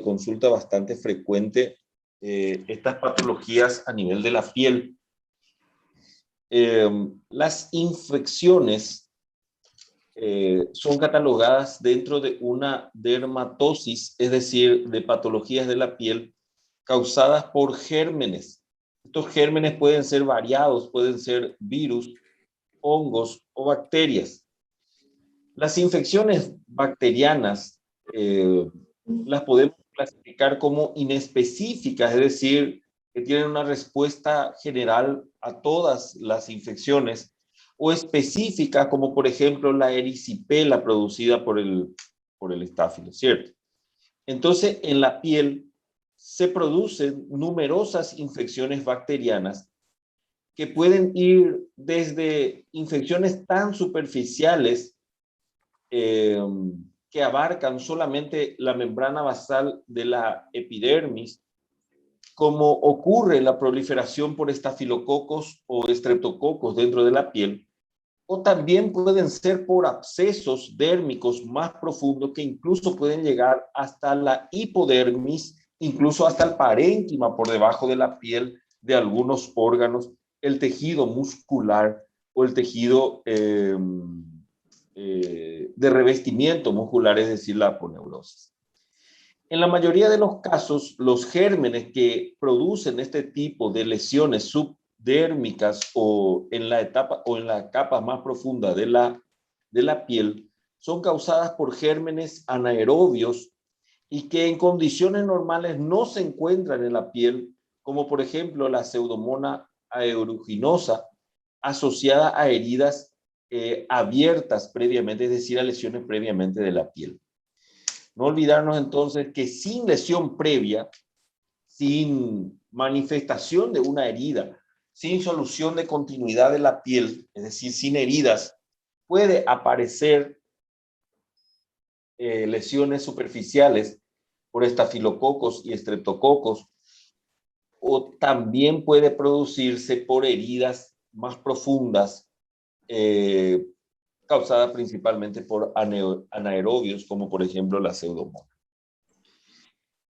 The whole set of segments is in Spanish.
consulta bastante frecuente estas patologías a nivel de la piel. Las infecciones son catalogadas dentro de una dermatosis, es decir, de patologías de la piel causadas por gérmenes. Estos gérmenes pueden ser variados, pueden ser virus, hongos o bacterias. Las infecciones bacterianas las podemos clasificar como inespecíficas, es decir, que tienen una respuesta general a todas las infecciones, o específica, como por ejemplo la erisipela producida por el estáfilo, ¿cierto? Entonces, en la piel se producen numerosas infecciones bacterianas que pueden ir desde infecciones tan superficiales que abarcan solamente la membrana basal de la epidermis, como ocurre la proliferación por estafilococos o estreptococos dentro de la piel, o también pueden ser por abscesos dérmicos más profundos que incluso pueden llegar hasta la hipodermis, incluso hasta el parénquima por debajo de la piel de algunos órganos, el tejido muscular o el tejido de revestimiento muscular, es decir, la aponeurosis. En la mayoría de los casos, los gérmenes que producen este tipo de lesiones subdérmicas o en la etapa o en la capa más profunda de la piel son causadas por gérmenes anaerobios y que en condiciones normales no se encuentran en la piel, como por ejemplo la Pseudomonas aeruginosa asociada a heridas abiertas previamente, es decir, a lesiones previamente de la piel. No olvidarnos entonces que sin lesión previa, sin manifestación de una herida, sin solución de continuidad de la piel, es decir, sin heridas, puede aparecer lesiones superficiales por estafilococos y estreptococos, o también puede producirse por heridas más profundas causada principalmente por anaerobios, como por ejemplo la Pseudomonas.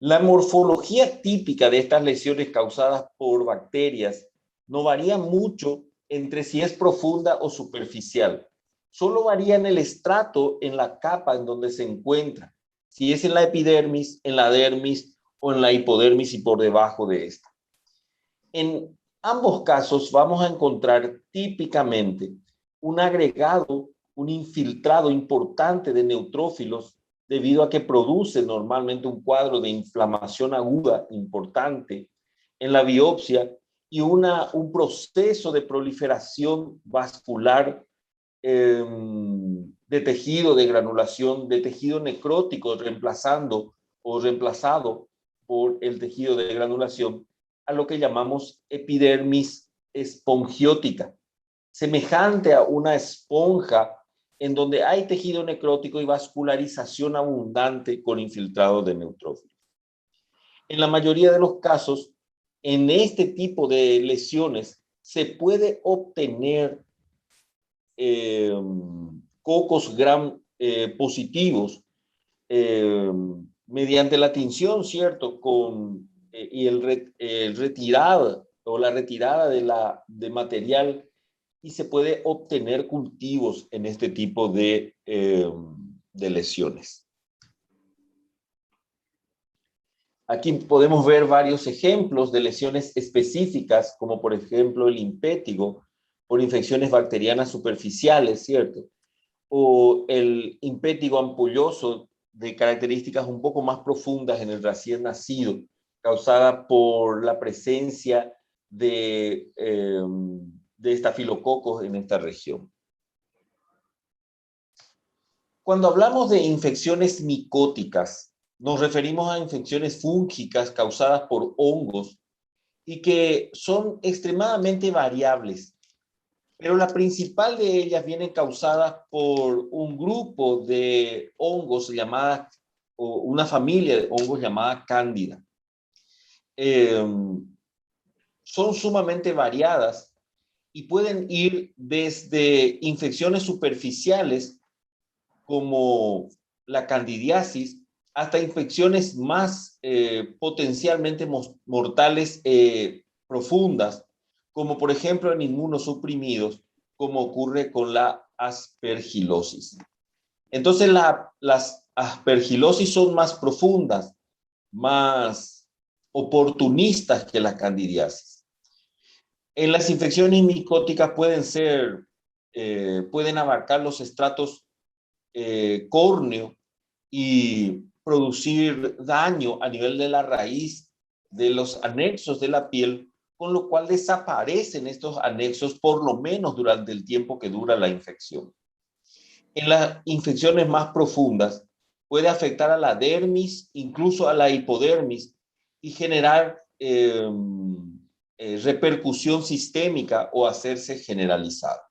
La morfología típica de estas lesiones causadas por bacterias no varía mucho entre si es profunda o superficial. Solo varía en el estrato, en la capa en donde se encuentra, si es en la epidermis, en la dermis o en la hipodermis y por debajo de esta. En ambos casos vamos a encontrar típicamente un agregado, un infiltrado importante de neutrófilos debido a que produce normalmente un cuadro de inflamación aguda importante en la biopsia y un proceso de proliferación vascular de tejido de granulación, de tejido necrótico reemplazado por el tejido de granulación a lo que llamamos epidermis espongiótica, semejante a una esponja en donde hay tejido necrótico y vascularización abundante con infiltrado de neutrófilos. En la mayoría de los casos, en este tipo de lesiones se puede obtener cocos gram positivos mediante la tinción, ¿cierto? Y el retirada o la retirada de material, y se puede obtener cultivos en este tipo de lesiones. Aquí podemos ver varios ejemplos de lesiones específicas, como por ejemplo el impétigo por infecciones bacterianas superficiales, ¿cierto? O el impétigo ampulloso de características un poco más profundas en el recién nacido, causada por la presencia de estafilococos en esta región. Cuando hablamos de infecciones micóticas, nos referimos a infecciones fúngicas causadas por hongos y que son extremadamente variables, pero la principal de ellas viene causada por un grupo de hongos llamada, o una familia de hongos llamada Cándida. Son sumamente variadas y pueden ir desde infecciones superficiales como la candidiasis hasta infecciones más potencialmente mortales profundas, como por ejemplo en inmunosuprimidos, como ocurre con la aspergilosis. Entonces las aspergilosis son más profundas, más oportunistas que la candidiasis. En las infecciones micóticas pueden abarcar los estratos córneo y producir daño a nivel de la raíz de los anexos de la piel, con lo cual desaparecen estos anexos por lo menos durante el tiempo que dura la infección. En las infecciones más profundas puede afectar a la dermis, incluso a la hipodermis, y generar repercusión sistémica o hacerse generalizada.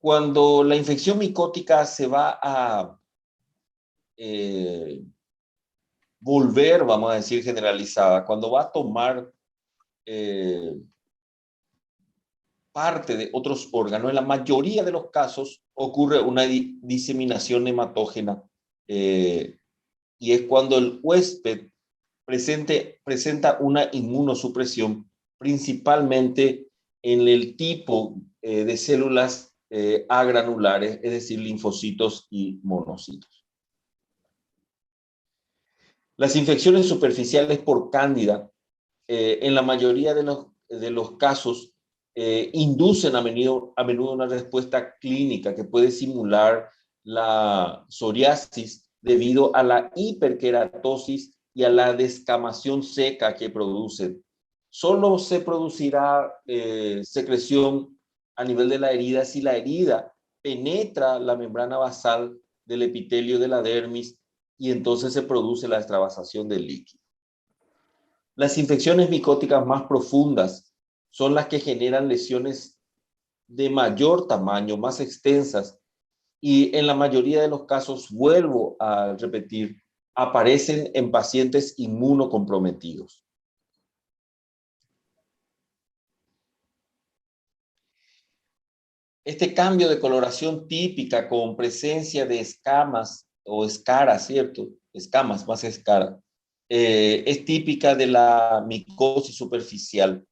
Cuando la infección micótica se va a volver, vamos a decir, generalizada, cuando va a tomar parte de otros órganos, en la mayoría de los casos ocurre una diseminación hematógena y es cuando el huésped presenta una inmunosupresión, principalmente en el tipo de células agranulares, es decir, linfocitos y monocitos. Las infecciones superficiales por cándida, en la mayoría de los casos, inducen a menudo una respuesta clínica que puede simular la psoriasis debido a la hiperkeratosis y a la descamación seca que producen. Solo se producirá secreción a nivel de la herida si la herida penetra la membrana basal del epitelio de la dermis y entonces se produce la extravasación del líquido. Las infecciones micóticas más profundas son las que generan lesiones de mayor tamaño, más extensas, y en la mayoría de los casos, vuelvo a repetir, aparecen en pacientes inmunocomprometidos. Este cambio de coloración típica con presencia de escamas o escaras, ¿cierto? Escamas más escaras. Es típica de la micosis superficial.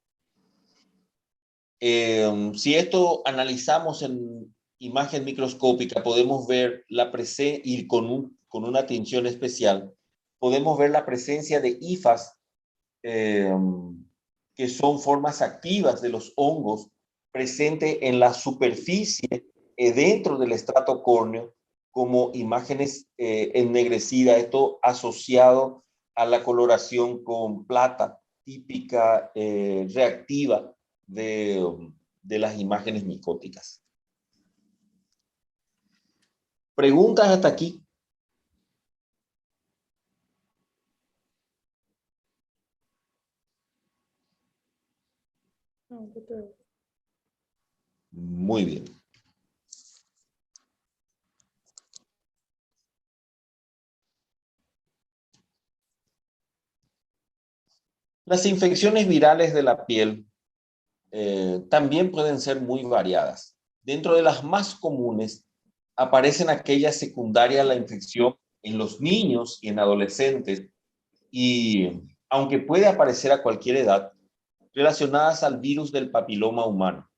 Si esto analizamos en imagen microscópica, podemos ver la presencia, y con una atención especial, podemos ver la presencia de hifas, que son formas activas de los hongos, presente en la superficie dentro del estrato córneo, como imágenes ennegrecidas, esto asociado a la coloración con plata, típica reactiva de las imágenes micóticas. ¿Preguntas hasta aquí? Muy bien. Las infecciones virales de la piel también pueden ser muy variadas. Dentro de las más comunes aparecen aquellas secundarias a la infección en los niños y en adolescentes, y aunque puede aparecer a cualquier edad, relacionadas al virus del papiloma humano.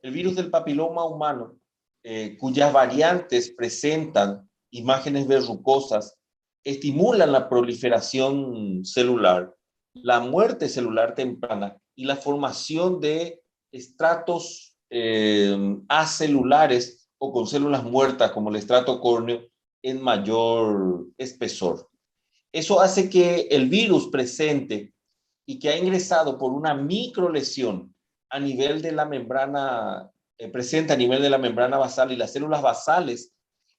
El virus del papiloma humano, cuyas variantes presentan imágenes verrucosas, estimulan la proliferación celular, la muerte celular temprana y la formación de estratos acelulares o con células muertas como el estrato córneo en mayor espesor. Eso hace que el virus presente y que ha ingresado por una microlesión a nivel de la membrana, presente a nivel de la membrana basal y las células basales,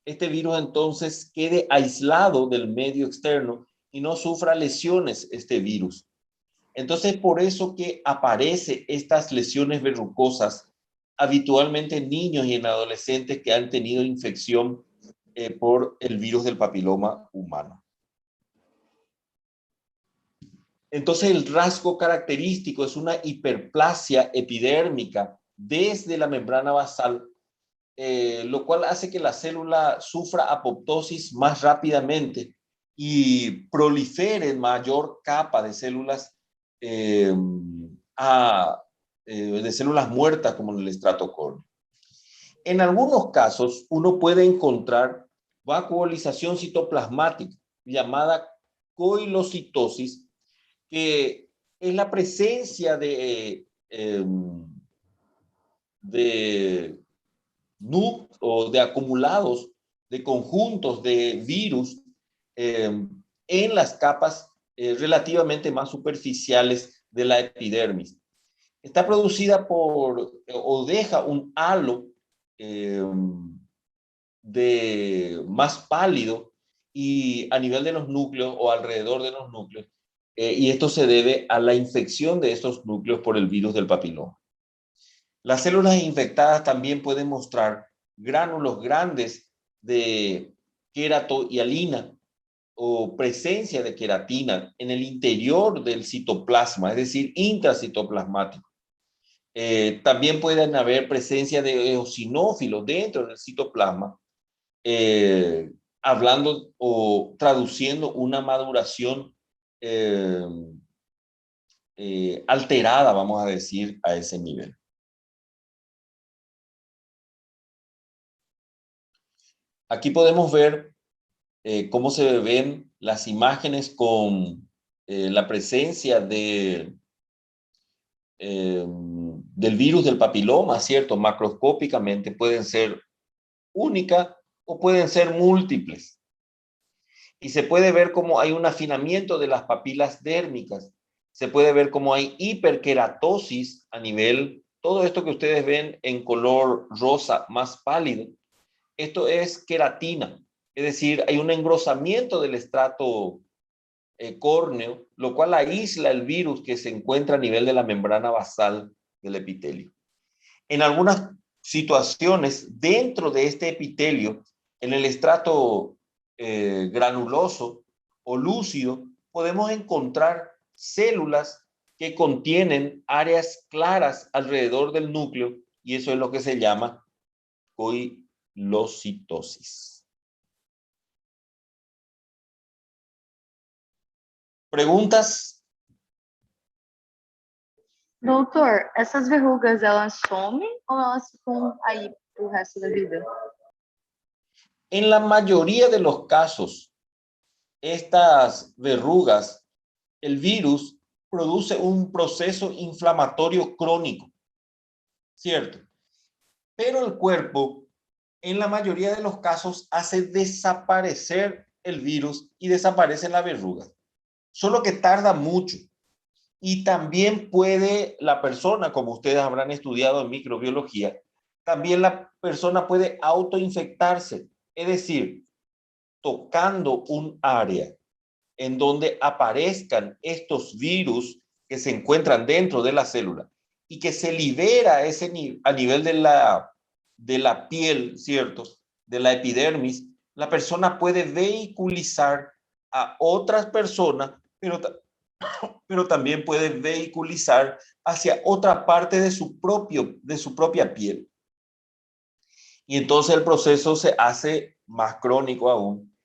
este virus entonces quede aislado del medio externo y no sufra lesiones este virus. Entonces, por eso que aparece estas lesiones verrucosas habitualmente en niños y en adolescentes que han tenido infección por el virus del papiloma humano. Entonces, el rasgo característico es una hiperplasia epidérmica desde la membrana basal lo cual hace que la célula sufra apoptosis más rápidamente y prolifere mayor capa de células eh, de células muertas como en el estrato córneo. En algunos casos, uno puede encontrar vacuolización citoplasmática llamada coilocitosis, que es la presencia de o de acumulados de conjuntos de virus en las capas relativamente más superficiales de la epidermis. Está producida por, o deja un halo más pálido y a nivel de los núcleos o alrededor de los núcleos, y esto se debe a la infección de estos núcleos por el virus del papiloma. Las células infectadas también pueden mostrar gránulos grandes de queratohialina o presencia de queratina en el interior del citoplasma, es decir, intracitoplasmático. También pueden haber presencia de eosinófilos dentro del citoplasma, hablando o traduciendo una maduración alterada, vamos a decir, a ese nivel. Aquí podemos ver cómo se ven las imágenes con la presencia del virus del papiloma, ¿cierto? Macroscópicamente pueden ser únicas o pueden ser múltiples. Y se puede ver cómo hay un afinamiento de las papilas dérmicas. Se puede ver cómo hay hiperkeratosis a nivel, todo esto que ustedes ven en color rosa más pálido. Esto es queratina, es decir, hay un engrosamiento del estrato córneo, lo cual aísla el virus que se encuentra a nivel de la membrana basal del epitelio. En algunas situaciones, dentro de este epitelio, en el estrato granuloso o lúcido, podemos encontrar células que contienen áreas claras alrededor del núcleo, y eso es lo que se llama coilocitosis. ¿Preguntas? Doutor, essas verrugas, elas somem ou elas ficam aí pro resto da vida? En la mayoría de los casos, estas verrugas, el virus produce un proceso inflamatorio crónico, ¿cierto? Pero el cuerpo, en la mayoría de los casos, hace desaparecer el virus y desaparece la verruga. Solo que tarda mucho. Y también puede la persona, como ustedes habrán estudiado en microbiología, también la persona puede autoinfectarse, es decir, tocando un área en donde aparezcan estos virus que se encuentran dentro de la célula y que se libera a nivel de la piel, ¿cierto? De la epidermis, la persona puede vehiculizar a otras personas, pero también puede vehiculizar hacia otra parte de su propia piel. Y entonces el proceso se hace más crónico aún.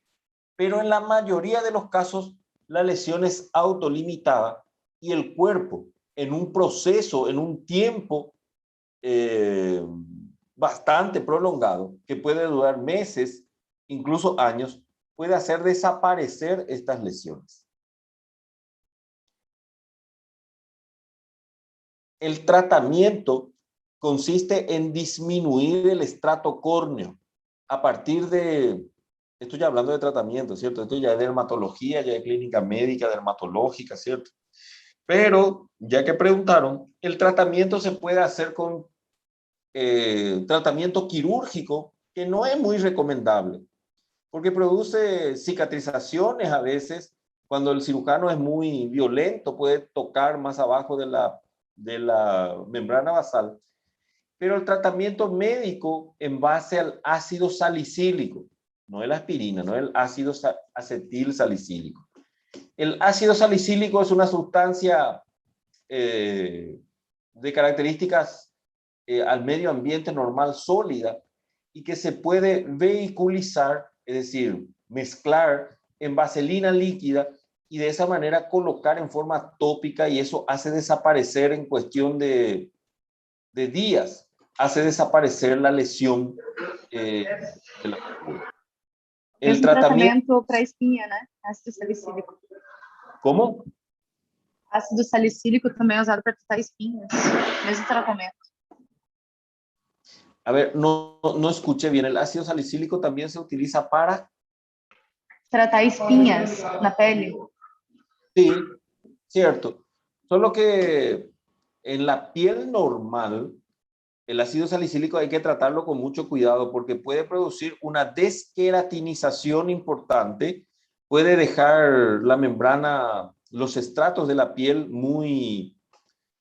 Pero en la mayoría de los casos, la lesión es autolimitada y el cuerpo, en un proceso, en un tiempo bastante prolongado, que puede durar meses, incluso años, puede hacer desaparecer estas lesiones. El tratamiento consiste en disminuir el estrato córneo a partir de, estoy ya hablando de tratamiento, ¿cierto? Esto ya es dermatología, ya es clínica médica, dermatológica, ¿cierto? Pero, ya que preguntaron, el tratamiento se puede hacer con tratamiento quirúrgico, que no es muy recomendable, porque produce cicatrizaciones a veces. Cuando el cirujano es muy violento, puede tocar más abajo de la membrana basal. Pero el tratamiento médico en base al ácido salicílico, no es la aspirina, no es el ácido acetil salicílico. El ácido salicílico es una sustancia de características al medio ambiente normal sólida, y que se puede vehiculizar, es decir, mezclar en vaselina líquida y de esa manera colocar en forma tópica, y eso hace desaparecer en cuestión de días, hace desaparecer la lesión de la verruga. El Mesmo tratamiento, tratamento para espinha, né? Ácido salicílico. ¿cómo? Ácido salicílico também é usado para tratar espinhas. Mesmo tratamento. A ver, no escuché bien. El ácido salicílico también se utiliza para... Tratar espinhas na pele. Sí, cierto. Solo que en la piel normal, el ácido salicílico hay que tratarlo con mucho cuidado porque puede producir una desqueratinización importante, puede dejar la membrana, los estratos de la piel muy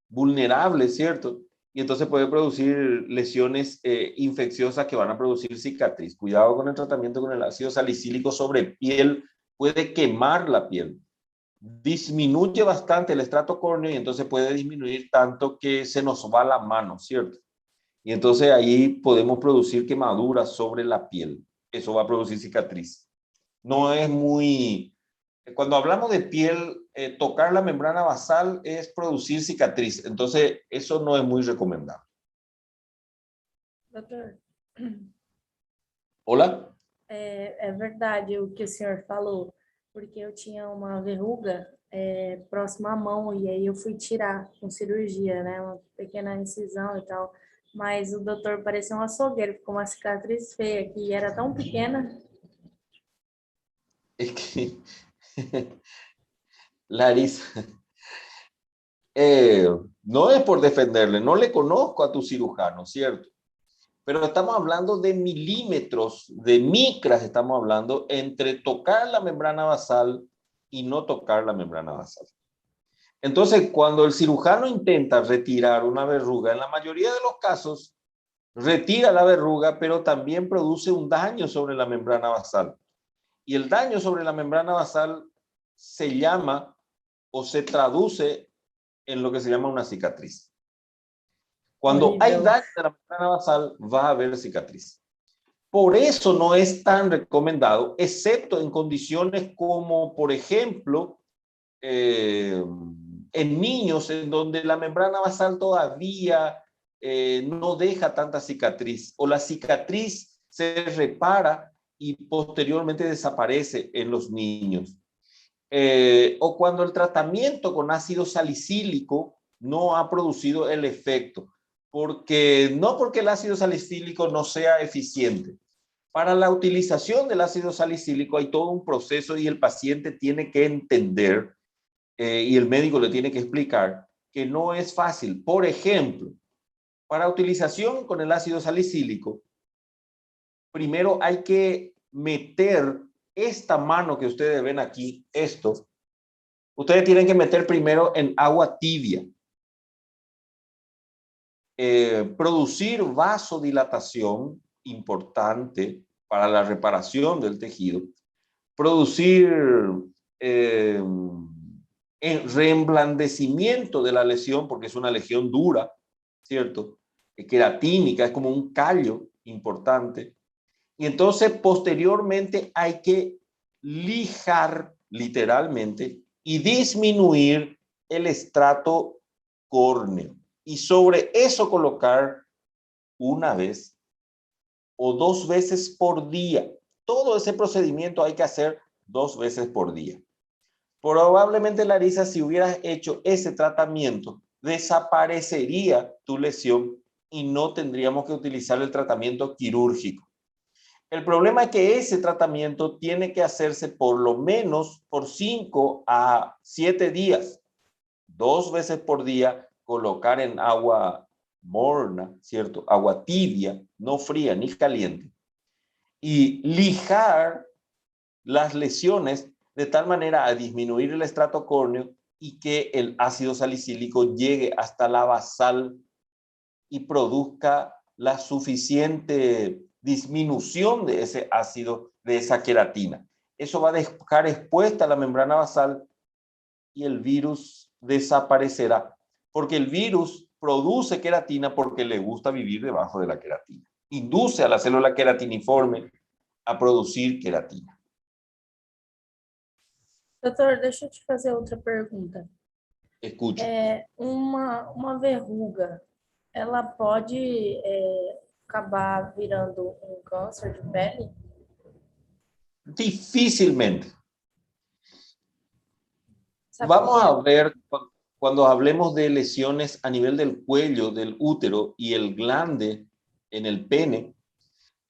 vulnerables, ¿cierto? Y entonces puede producir lesiones infecciosas que van a producir cicatriz. Cuidado con el tratamiento con el ácido salicílico sobre piel, puede quemar la piel. Disminuye bastante el estrato córneo y entonces puede disminuir tanto que se nos va la mano, ¿cierto? Y entonces ahí podemos producir quemaduras sobre la piel. Eso va a producir cicatriz. No es muy... Cuando hablamos de piel, tocar la membrana basal es producir cicatriz. Entonces, eso no es muy recomendable. Doutor, ¿Hola? é verdade o que o senhor falou, porque eu tinha uma verruga próxima à mão e aí eu fui tirar com cirurgia, né? Uma pequena incisão e tal. Mas o doutor parecia um açougueiro, ficou uma cicatriz feia aqui e era tão pequena. Es que, Larisa, no es por defenderle, no le conozco a tu cirujano, ¿cierto? Pero estamos hablando de milímetros, de micras estamos hablando entre tocar la membrana basal y no tocar la membrana basal. Entonces, cuando el cirujano intenta retirar una verruga, en la mayoría de los casos, retira la verruga, pero también produce un daño sobre la membrana basal. Y el daño sobre la membrana basal se llama o se traduce en lo que se llama una cicatriz. Cuando hay daño de la membrana basal, va a haber cicatriz. Por eso no es tan recomendado, excepto en condiciones como, por ejemplo, en niños en donde la membrana basal todavía no deja tanta cicatriz, o la cicatriz se repara y posteriormente desaparece en los niños. O cuando el tratamiento con ácido salicílico no ha producido el efecto, no porque el ácido salicílico no sea eficiente. Para la utilización del ácido salicílico hay todo un proceso y el paciente tiene que entender y el médico le tiene que explicar que no es fácil. Por ejemplo, para utilización con el ácido salicílico, primero hay que meter esta mano que ustedes ven aquí, esto, ustedes tienen que meter primero en agua tibia. Producir vasodilatación importante para la reparación del tejido. Producir reemblandecimiento de la lesión, porque es una lesión dura, ¿cierto? Queratínica, es como un callo importante. Y entonces posteriormente hay que lijar literalmente y disminuir el estrato córneo. Y sobre eso colocar una vez o 2 veces por día. Todo ese procedimiento hay que hacer 2 veces por día. Probablemente, Larisa, si hubieras hecho ese tratamiento, desaparecería tu lesión y no tendríamos que utilizar el tratamiento quirúrgico. El problema es que ese tratamiento tiene que hacerse por lo menos por 5 a 7 días. 2 veces por día, colocar en agua morna, ¿cierto? Agua tibia, no fría ni caliente. Y lijar las lesiones de tal manera a disminuir el estrato córneo y que el ácido salicílico llegue hasta la basal y produzca la suficiente disminución de ese ácido, de esa queratina. Eso va a dejar expuesta la membrana basal y el virus desaparecerá, porque el virus produce queratina porque le gusta vivir debajo de la queratina. induce a la célula queratiniforme a producir queratina. Doutor, deixa eu te fazer outra pergunta. Escucho. Uma verruga, ela pode acabar virando um câncer de pele? Difícilmente. Sabe por Vamos quê? a ver cuando hablemos de lesiones a nivel del cuello, del útero y el glande en el pene.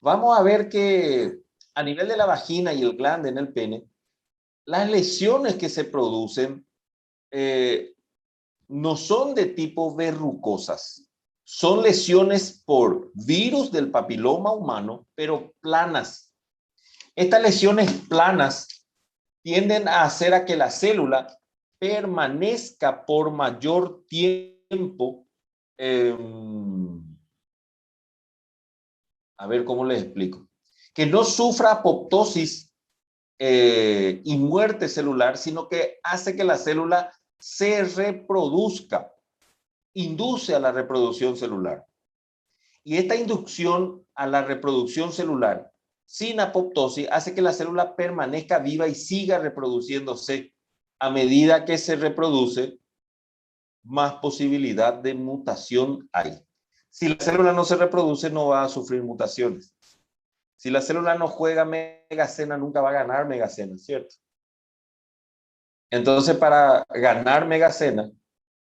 Vamos a ver que a nivel de la vagina y el glande en el pene, las lesiones que se producen no son de tipo verrucosas. Son lesiones por virus del papiloma humano, pero planas. Estas lesiones planas tienden a hacer a que la célula permanezca por mayor tiempo. A ver cómo les explico. Que no sufra apoptosis y muerte celular, sino que hace que la célula se reproduzca, induce a la reproducción celular. Y esta inducción a la reproducción celular sin apoptosis hace que la célula permanezca viva y siga reproduciéndose. A medida que se reproduce, más posibilidad de mutación hay. Si la célula no se reproduce, no va a sufrir mutaciones. Si la célula no juega megacena, nunca va a ganar megacena, ¿cierto? Entonces, para ganar megacena,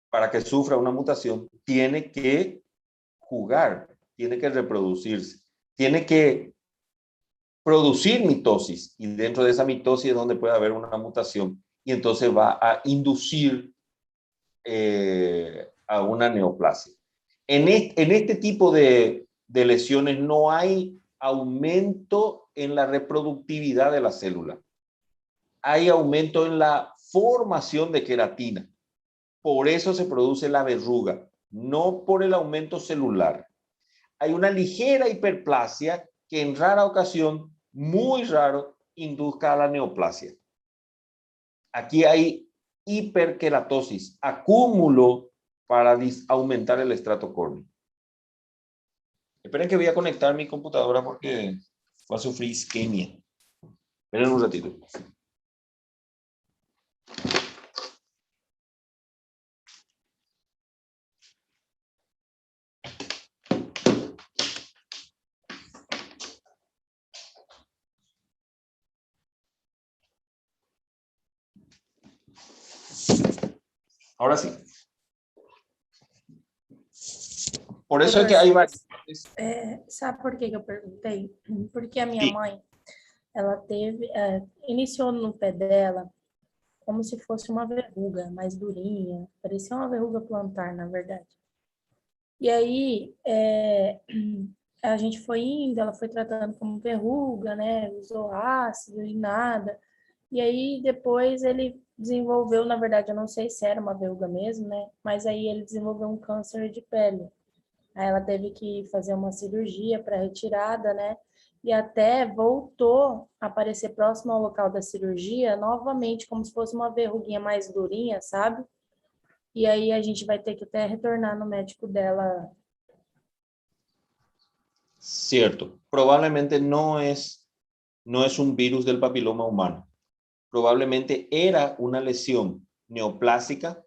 para que sufra una mutación, tiene que jugar, tiene que reproducirse, tiene que producir mitosis, y dentro de esa mitosis es donde puede haber una mutación, y entonces va a inducir a una neoplasia. En este tipo de lesiones no hay aumento en la reproductividad de la célula. Hay aumento en la formación de queratina. Por eso se produce la verruga, no por el aumento celular. Hay una ligera hiperplasia que en rara ocasión, muy raro, induzca a la neoplasia. Aquí hay hiperkeratosis, acúmulo para aumentar el estrato córneo. Esperen que voy a conectar mi computadora porque va a sufrir isquemia. Esperen un ratito. Ahora sí. Por eso es que hay varios. Sabe por que eu perguntei? Porque a minha mãe, ela iniciou no pé dela como se fosse uma verruga mais durinha, parecia uma verruga plantar, na verdade. E aí, a gente foi indo, ela foi tratando como verruga, né? Usou ácido e nada. E aí, depois ele desenvolveu, na verdade, eu não sei se era uma verruga mesmo, né? Mas aí ele desenvolveu um câncer de pele. Aí ela teve que fazer uma cirurgia para retirada, né? E até voltou a aparecer próximo ao local da cirurgia, novamente, como se fosse uma verruguinha mais durinha, sabe? E aí a gente vai ter que até retornar no médico dela. Cierto. Probablemente no es un virus del papiloma humano. Probablemente era una lesión neoplásica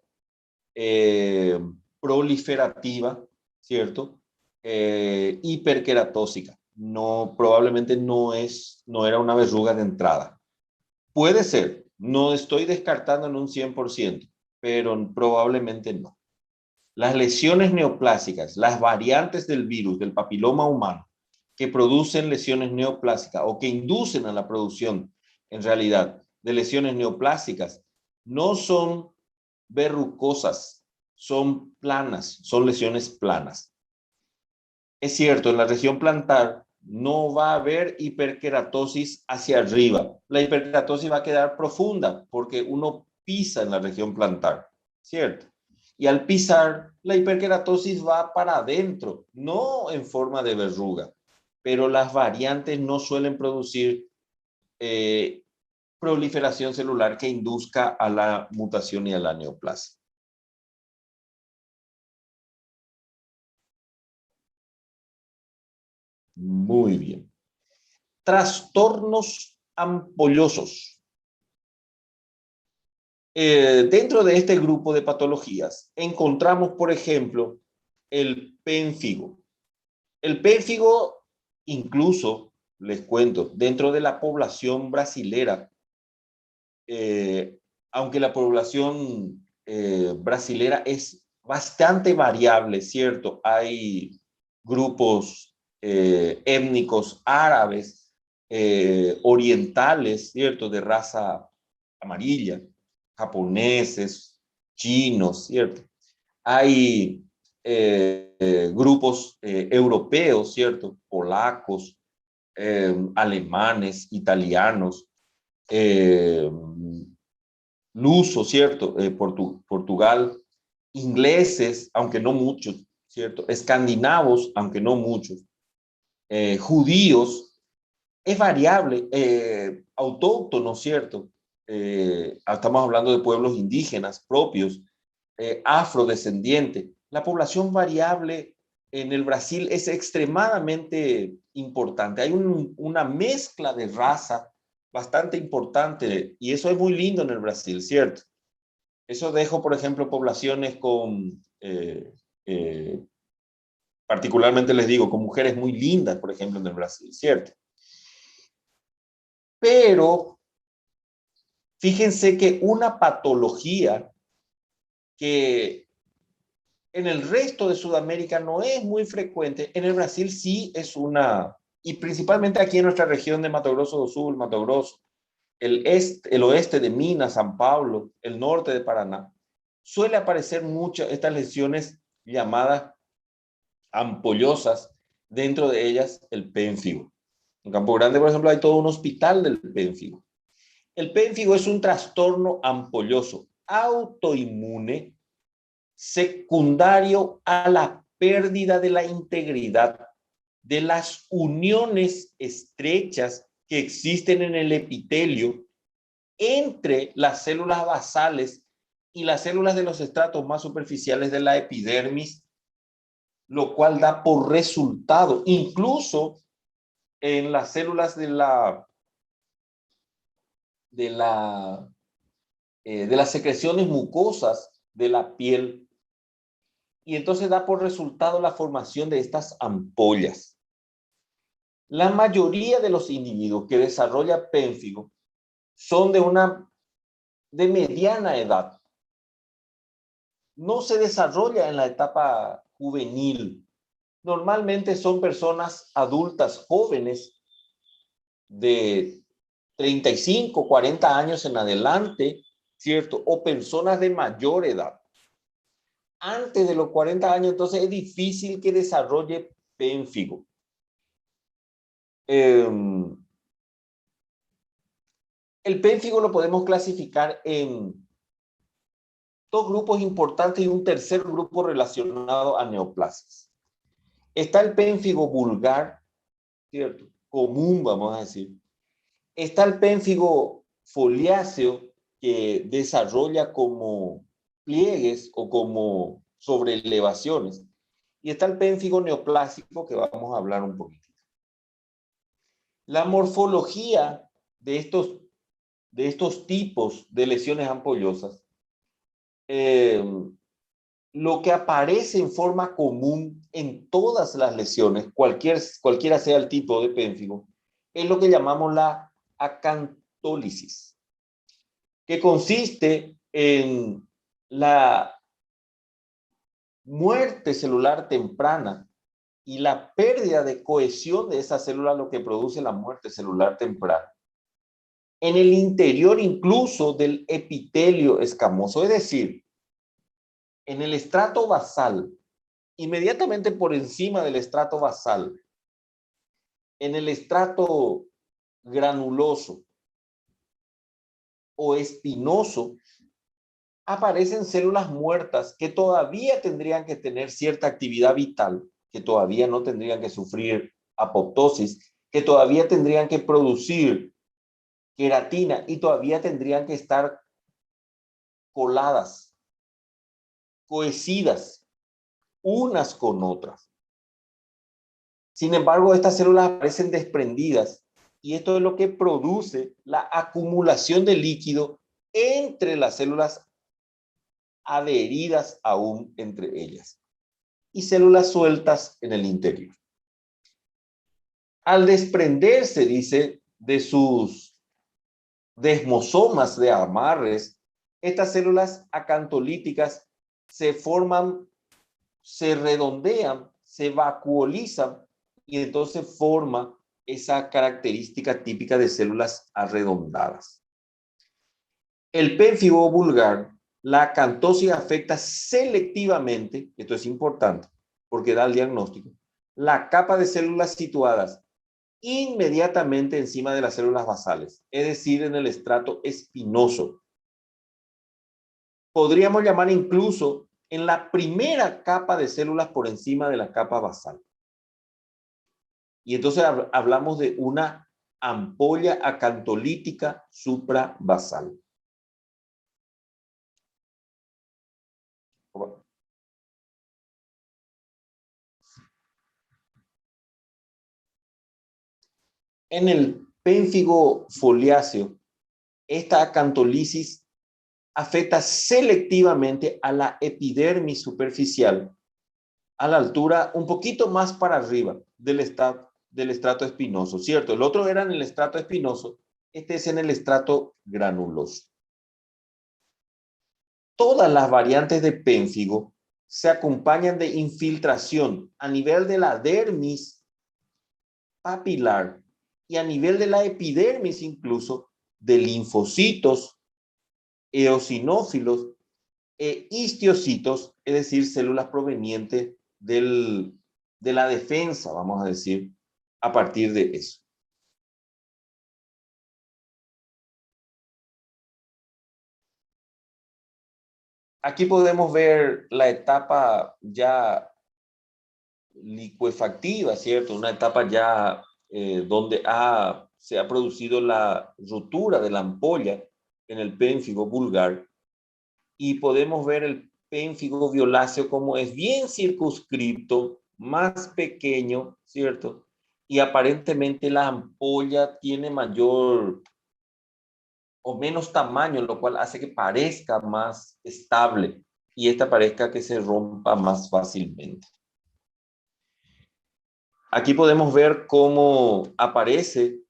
proliferativa, ¿cierto? Hiperqueratósica. No, probablemente no era una verruga de entrada. Puede ser, no estoy descartando en un 100%, pero probablemente no. Las lesiones neoplásicas, las variantes del virus del papiloma humano que producen lesiones neoplásicas o que inducen a la producción, en realidad, de lesiones neoplásicas, no son verrucosas, son planas, son lesiones planas. Es cierto, en la región plantar no va a haber hiperkeratosis hacia arriba. La hiperkeratosis va a quedar profunda porque uno pisa en la región plantar, ¿cierto? Y al pisar, la hiperkeratosis va para adentro, no en forma de verruga, pero las variantes no suelen producir proliferación celular que induzca a la mutación y a la neoplasia. Muy bien. Trastornos ampollosos. Dentro de este grupo de patologías encontramos, por ejemplo, el pénfigo. El pénfigo, incluso, les cuento, dentro de la población brasilera, aunque la población brasilera es bastante variable, ¿cierto? Hay grupos étnicos árabes, orientales, ¿cierto? De raza amarilla, japoneses, chinos, ¿cierto? Hay grupos europeos, ¿cierto? Polacos, alemanes, italianos, luso, ¿cierto? Portugal, ingleses, aunque no muchos, ¿cierto? Escandinavos, aunque no muchos, judíos, es variable, autóctonos, ¿cierto? Estamos hablando de pueblos indígenas propios, afrodescendientes. La población variable en el Brasil es extremadamente importante. Hay una mezcla de raza bastante importante y eso es muy lindo en el Brasil, ¿cierto? Eso dejo, por ejemplo, poblaciones con, particularmente les digo, con mujeres muy lindas, por ejemplo, en el Brasil, ¿cierto? Pero fíjense que una patología que en el resto de Sudamérica no es muy frecuente, en el Brasil sí es una, y principalmente aquí en nuestra región de Mato Grosso do Sul, Mato Grosso, el oeste de Minas, San Pablo, el norte de Paraná, suele aparecer muchas estas lesiones llamadas ampollosas, dentro de ellas el pénfigo. En Campo Grande, por ejemplo, hay todo un hospital del pénfigo. El pénfigo es un trastorno ampolloso autoinmune secundario a la pérdida de la integridad de las uniones estrechas que existen en el epitelio entre las células basales y las células de los estratos más superficiales de la epidermis, lo cual da por resultado, incluso en las células de las secreciones mucosas de la piel, y entonces da por resultado la formación de estas ampollas. La mayoría de los individuos que desarrolla pénfigo son de mediana edad. No se desarrolla en la etapa juvenil. Normalmente son personas adultas jóvenes de 35, 40 años en adelante, ¿cierto? O personas de mayor edad. Antes de los 40 años, entonces es difícil que desarrolle pénfigo. El pénfigo lo podemos clasificar en dos grupos importantes y un tercer grupo relacionado a neoplasias. Está el pénfigo vulgar, ¿cierto? Común, vamos a decir. Está el pénfigo foliáceo, que desarrolla como pliegues o como sobreelevaciones. Y está el pénfigo neoplásico, que vamos a hablar un poquito. La morfología de estos tipos de lesiones ampollosas, lo que aparece en forma común en todas las lesiones, cualquiera sea el tipo de pénfigo, es lo que llamamos la acantólisis, que consiste en la muerte celular temprana y la pérdida de cohesión de esa célula, lo que produce la muerte celular temprana, en el interior incluso del epitelio escamoso, es decir, en el estrato basal, inmediatamente por encima del estrato basal, en el estrato granuloso o espinoso, aparecen células muertas que todavía tendrían que tener cierta actividad vital, que todavía no tendrían que sufrir apoptosis, que todavía tendrían que producir queratina y todavía tendrían que estar coladas, cohesidas, unas con otras. Sin embargo, estas células aparecen desprendidas y esto es lo que produce la acumulación de líquido entre las células adheridas aún entre ellas y células sueltas en el interior. Al desprenderse, dice, de sus desmosomas de amarres, estas células acantolíticas se forman, se redondean, se vacuolizan y entonces forma esa característica típica de células arredondadas. El pénfigo vulgar, la acantosis afecta selectivamente, esto es importante porque da el diagnóstico, la capa de células situadas inmediatamente encima de las células basales, es decir, en el estrato espinoso. Podríamos llamar incluso en la primera capa de células por encima de la capa basal. Y entonces hablamos de una ampolla acantolítica suprabasal. En el pénfigo foliáceo, esta acantolisis afecta selectivamente a la epidermis superficial, a la altura un poquito más para arriba del estrato espinoso, ¿cierto? El otro era en el estrato espinoso, este es en el estrato granuloso. Todas las variantes de pénfigo se acompañan de infiltración a nivel de la dermis papilar y a nivel de la epidermis incluso de linfocitos, eosinófilos e histiocitos, es decir, células provenientes de la defensa, vamos a decir, a partir de eso. Aquí podemos ver la etapa ya licuefactiva, ¿cierto? Una etapa ya donde se ha producido la ruptura de la ampolla en el pénfigo vulgar y podemos ver el pénfigo violáceo como es bien circunscripto, más pequeño, ¿cierto? Y aparentemente la ampolla tiene mayor o menos tamaño, lo cual hace que parezca más estable y esta parezca que se rompa más fácilmente. Aquí podemos ver cómo aparece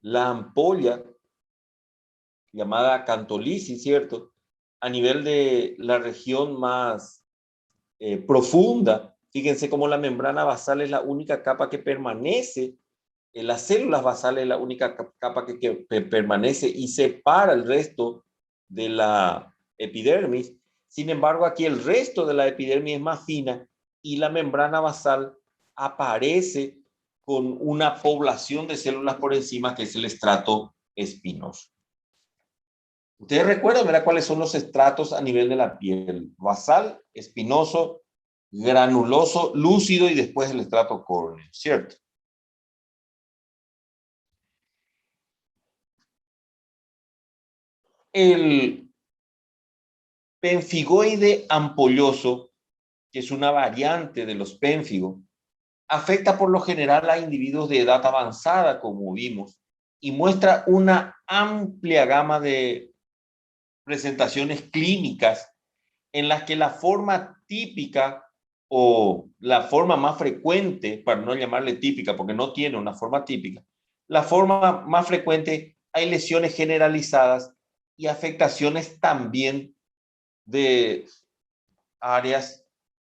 la ampolla llamada acantolisis, ¿cierto? A nivel de la región más profunda. Fíjense cómo la membrana basal es la única capa que permanece, las células basales es la única capa que permanece y separa el resto de la epidermis. Sin embargo, aquí el resto de la epidermis es más fina y la membrana basal aparece con una población de células por encima que es el estrato espinoso. Ustedes recuerdan, ¿verdad? ¿Cuáles son los estratos a nivel de la piel? Basal, espinoso, granuloso, lúcido y después el estrato córneo, ¿cierto? El penfigoide ampolloso, que es una variante de los pénfigos, afecta por lo general a individuos de edad avanzada, como vimos, y muestra una amplia gama de presentaciones clínicas en las que la forma típica o la forma más frecuente, para no llamarle típica porque no tiene una forma típica, la forma más frecuente hay lesiones generalizadas y afectaciones también de áreas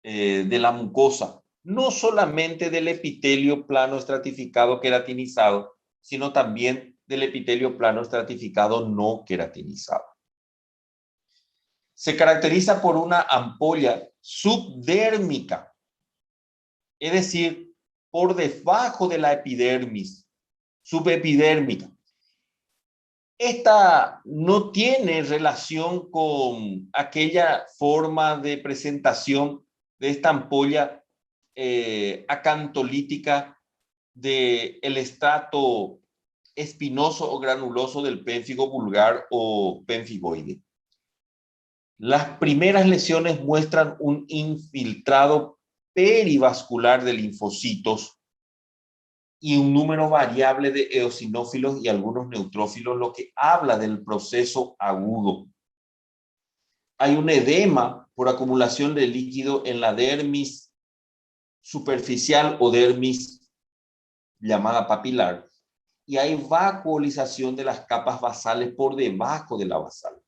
de la mucosa, no solamente del epitelio plano estratificado queratinizado, sino también del epitelio plano estratificado no queratinizado. Se caracteriza por una ampolla subdérmica, es decir, por debajo de la epidermis, subepidérmica. Esta no tiene relación con aquella forma de presentación de esta ampolla acantolítica del estrato espinoso o granuloso del pénfigo vulgar o pénfigoide. Las primeras lesiones muestran un infiltrado perivascular de linfocitos y un número variable de eosinófilos y algunos neutrófilos, lo que habla del proceso agudo. Hay un edema por acumulación de líquido en la dermis superficial o dermis llamada papilar, y hay vacuolización de las capas basales por debajo de la basal.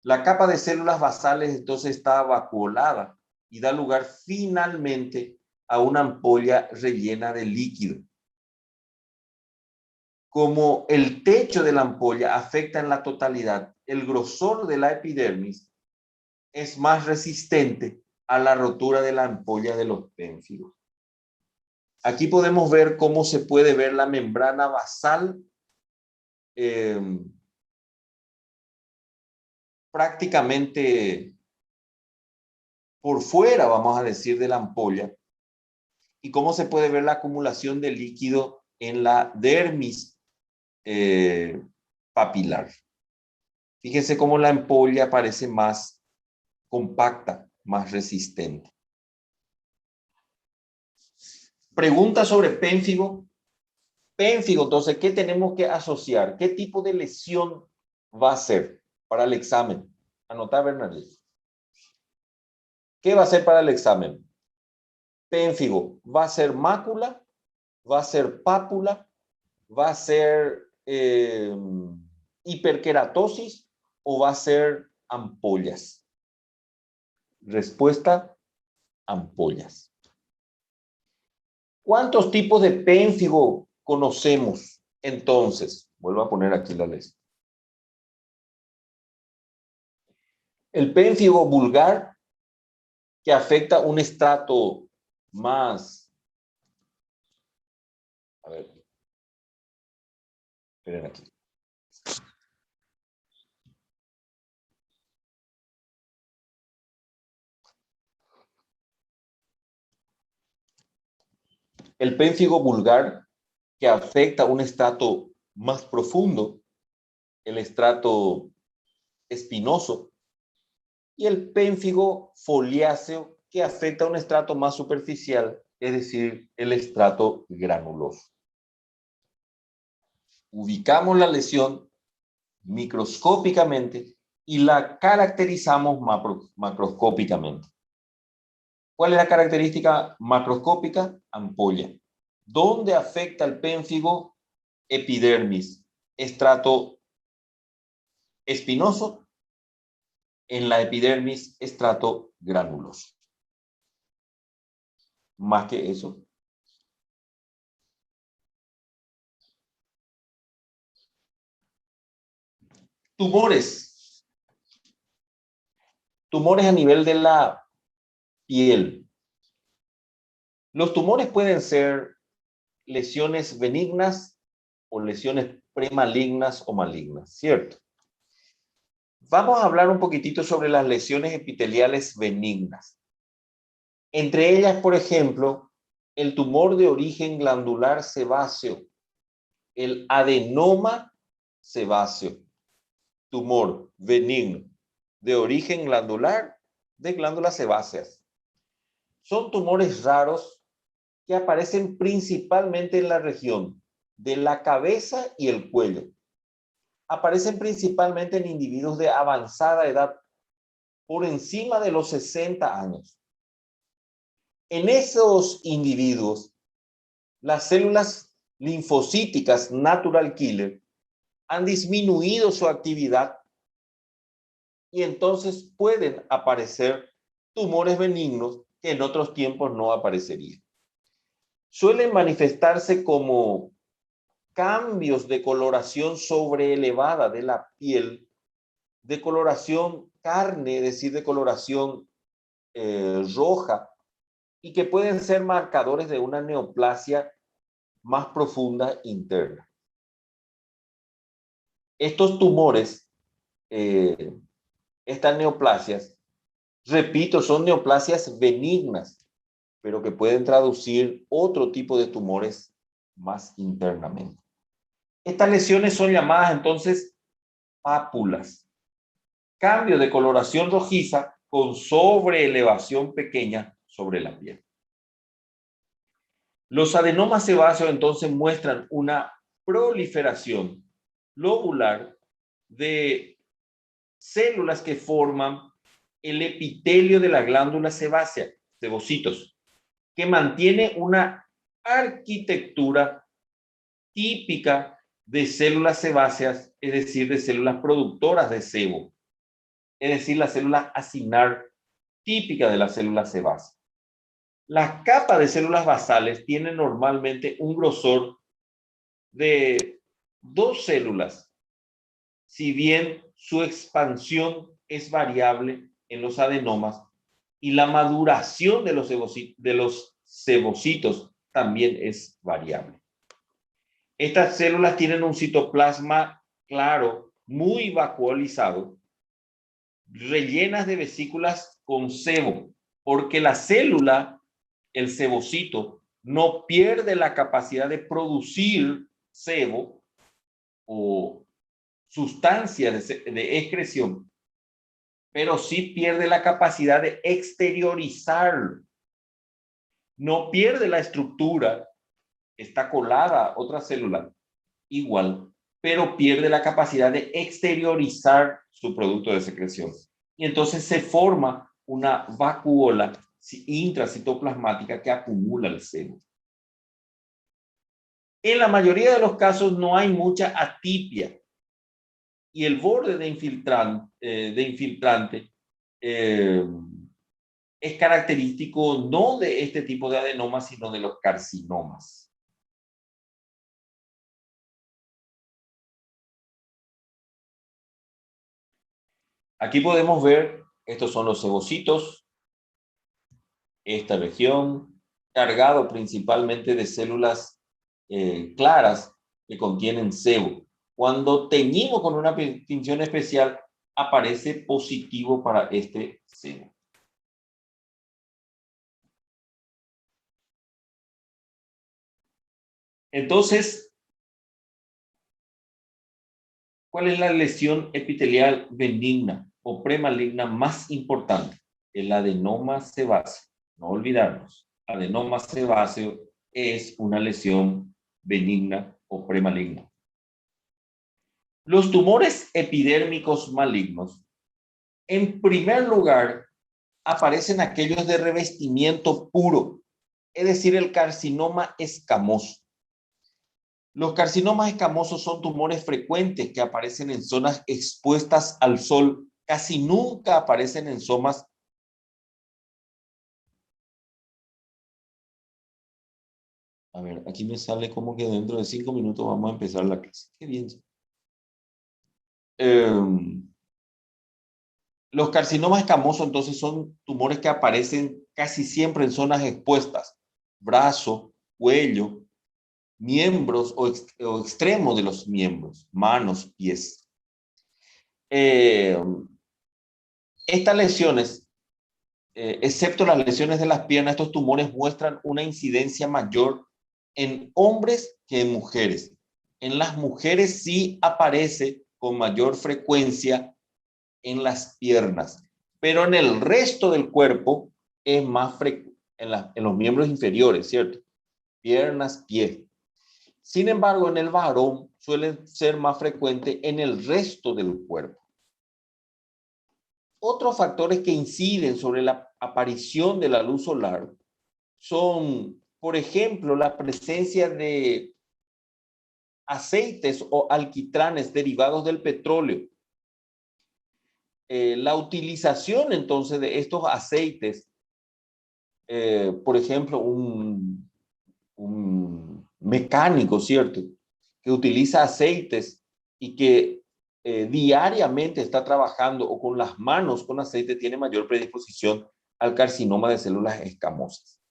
La capa de células basales entonces está vacuolada y da lugar finalmente a una ampolla rellena de líquido. Como el techo de la ampolla afecta en la totalidad, el grosor de la epidermis es más resistente a la rotura de la ampolla de los pénfigos. Aquí podemos ver cómo se puede ver la membrana basal prácticamente por fuera, vamos a decir, de la ampolla, y cómo se puede ver la acumulación de líquido en la dermis papilar. Fíjense cómo la ampolla parece más compacta, más resistente. Pregunta sobre pénfigo. Pénfigo, entonces, ¿qué tenemos que asociar? ¿Qué tipo de lesión va a ser para el examen? Anota, Bernadette. ¿Qué va a ser para el examen? Pénfigo, ¿va a ser mácula? ¿Va a ser pápula? ¿Va a ser hiperkeratosis o va a ser ampollas? Respuesta, ampollas. ¿Cuántos tipos de pénfigo conocemos? Entonces, vuelvo a poner aquí la lista. El pénfigo vulgar, que afecta un estrato más... A ver. Esperen aquí. El pénfigo vulgar, que afecta un estrato más profundo, el estrato espinoso, y el pénfigo foliáceo, que afecta un estrato más superficial, es decir, el estrato granuloso. Ubicamos la lesión microscópicamente y la caracterizamos macroscópicamente. ¿Cuál es la característica macroscópica? Ampolla. ¿Dónde afecta el pénfigo? Epidermis, estrato espinoso. En la epidermis, estrato granuloso. Más que eso. Tumores. Tumores a nivel de la piel. Los tumores pueden ser lesiones benignas o lesiones premalignas o malignas, ¿cierto? Vamos a hablar un poquitito sobre las lesiones epiteliales benignas. Entre ellas, por ejemplo, el tumor de origen glandular sebáceo, el adenoma sebáceo, tumor benigno de origen glandular de glándulas sebáceas. Son tumores raros que aparecen principalmente en la región de la cabeza y el cuello. Aparecen principalmente en individuos de avanzada edad, por encima de los 60 años. En esos individuos, las células linfocíticas natural killer han disminuido su actividad y entonces pueden aparecer tumores benignos que en otros tiempos no aparecerían. Suelen manifestarse como cambios de coloración sobreelevada de la piel, de coloración carne, es decir, de coloración roja, y que pueden ser marcadores de una neoplasia más profunda interna. Estos tumores, estas neoplasias, repito, son neoplasias benignas, pero que pueden traducir otro tipo de tumores más internamente. Estas lesiones son llamadas entonces pápulas. Cambio de coloración rojiza con sobreelevación pequeña sobre la piel. Los adenomas sebáceos entonces muestran una proliferación lobular de células que forman el epitelio de la glándula sebácea, sebocitos, que mantiene una arquitectura típica de células sebáceas, es decir, de células productoras de sebo, es decir, la célula acinar típica de la célula sebácea. Las capas de células basales tienen normalmente un grosor de 2 células, si bien su expansión es variable en los adenomas y la maduración de los sebocitos también es variable. Estas células tienen un citoplasma claro, muy vacuolizado, rellenas de vesículas con sebo, porque la célula, el sebocito, no pierde la capacidad de producir sebo o sustancias de excreción, pero sí pierde la capacidad de exteriorizar. No pierde la estructura, está colada a otra célula igual, pero pierde la capacidad de exteriorizar su producto de secreción. Y entonces se forma una vacuola intracitoplasmática que acumula el sebo. En la mayoría de los casos no hay mucha atipia y el borde de infiltrante es característico no de este tipo de adenomas, sino de los carcinomas. Aquí podemos ver, estos son los sebocitos, esta región, cargado principalmente de células claras que contienen sebo. Cuando teñimos con una tinción especial, aparece positivo para este sebo. Entonces, ¿cuál es la lesión epitelial benigna o premaligna más importante? El adenoma sebáceo. No olvidarnos, adenoma sebáceo es una lesión benigna o premaligna. Los tumores epidérmicos malignos, en primer lugar, aparecen aquellos de revestimiento puro, es decir, el carcinoma escamoso. Los carcinomas escamosos son tumores frecuentes que aparecen en zonas expuestas al sol. Casi nunca aparecen en zonas. A ver, aquí me sale como que dentro de 5 minutos vamos a empezar la clase. Qué bien. Los carcinomas escamosos entonces son tumores que aparecen casi siempre en zonas expuestas. Brazo, cuello, miembros o extremos de los miembros, manos, pies. Estas lesiones, excepto las lesiones de las piernas, estos tumores muestran una incidencia mayor en hombres que en mujeres. En las mujeres sí aparece con mayor frecuencia en las piernas, pero en el resto del cuerpo es más frecuente, en los miembros inferiores, ¿cierto? Piernas, pies. Sin embargo, en el varón suele ser más frecuente en el resto del cuerpo. Otros factores que inciden sobre la aparición de la luz solar son, por ejemplo, la presencia de aceites o alquitranes derivados del petróleo. La utilización entonces de estos aceites, por ejemplo, un mecánico, ¿cierto? Que utiliza aceites y que diariamente está trabajando o con las manos con aceite, tiene mayor predisposición al carcinoma de células escamosas.